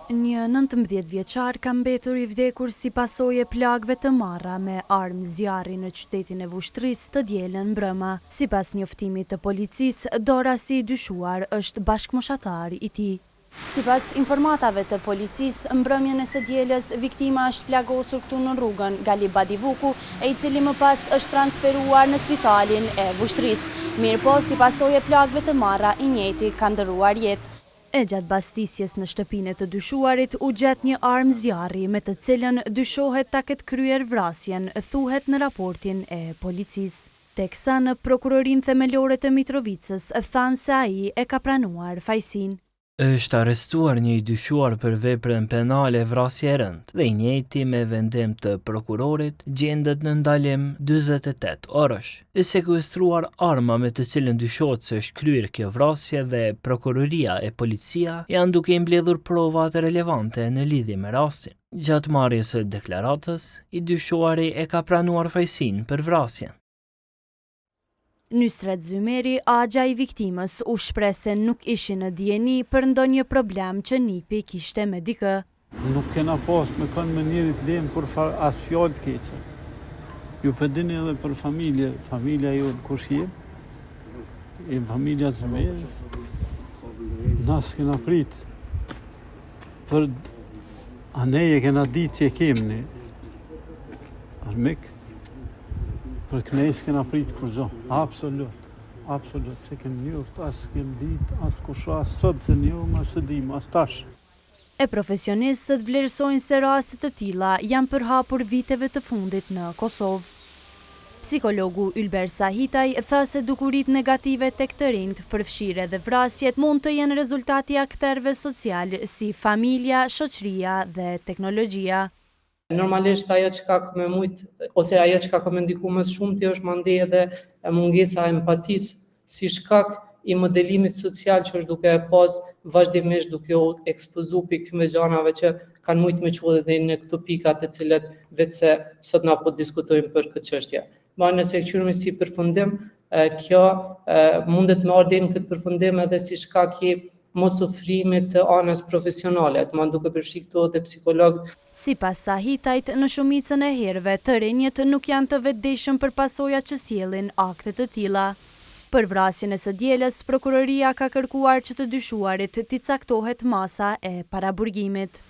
Një 19 vjeçar ka mbetur I vdekur si pasojë e plagëve të marra me armë zjarri në qytetin e Vushtrisë të dielën mbrëma. Sipas njoftimit të policisë, Dorasi I dyshuar është bashkëmoshatar I tij. Sipas informatave të policisë, mbrëmjen e së dielës viktima është plagosur këtu në rrugën Gali Badivuku, I cili më pas është transferuar në spitalin e Vushtrisë. Mirëpo, si pasojë e plagëve të marra, I njëjti ka ndëruar jetë. E gjatë bastisjes në shtëpinë të dyshuarit u gjet një armë zjarri me të cilën dyshohet ta ketë kryer vrasjen, thuhet në raportin e policisë. Teksa në prokurorinë themelore të Mitrovicës thanë se ai e ka pranuar fajsinë. Është arrestuar një I dyshuar për veprën penale vrasje e rëndë dhe I njëjti me vendim të prokurorit gjendet në ndalim 48 orësh. E sekuestruar arma me të cilën dyshohet se është kryer kjo vrasje dhe prokuroria e policia janë duke I mbledhur provat relevante në lidhje me rastin. Gjatë marrjes së deklaratës, I dyshuari e ka pranuar fajsinë për vrasjen. Nusret Zymeri, agja I viktimës, u shpreh se nuk ishin në dijeni për ndonjë problem që nipi kishte me dikë. Nuk kena pas me kanë me njerit lem kur as fjallë të keqe. Ju përdini edhe për familje, familja ju kush jem, I familja Zymeri, nas kena prit, për aneje kena ditë që kemni, armik, për kënejs kena prit kur gjo, absolut, se kem njoft, as kem dit, as kusha, as sot se njom, as se dim, as tash. E profesionistët vlerësojnë se rastet të tilla janë përhapur viteve të fundit në Kosovë. Psikologu Ylber Sahitaj tha se dukuritë negative tek të rinjt, përfshirë edhe vrasjet, mund të jenë rezultati akterëve social si familja, shoqëria dhe teknologjia. Normalisht ajo që ka me mujt ose ajo që ka me ndiku më shumë është mandej edhe mungesa e empatisë si shkak I modelimit social që është duke e pas vazhdimisht duke u ekspozu për këtyre gjanave që kanë mujt me çuar edhe në këto pikat e cilat vetëse sot na po diskutojmë për këtë çështje. Ma nëse qyrëmi si përfundim, kjo mundet me ardhin këtë përfundim edhe si shkak I mos ofrimit të anës profesionale, të më duke përfshi këto dhe psikologët. Sipas Sahitajt, në shumicën e herëve të rinjët nuk janë të vetëdijshëm për pasojat që sjellin akte të tilla. Për vrasjen e së dielës, prokuroria ka kërkuar që të dyshuarit t'i caktohet masa e paraburgimit.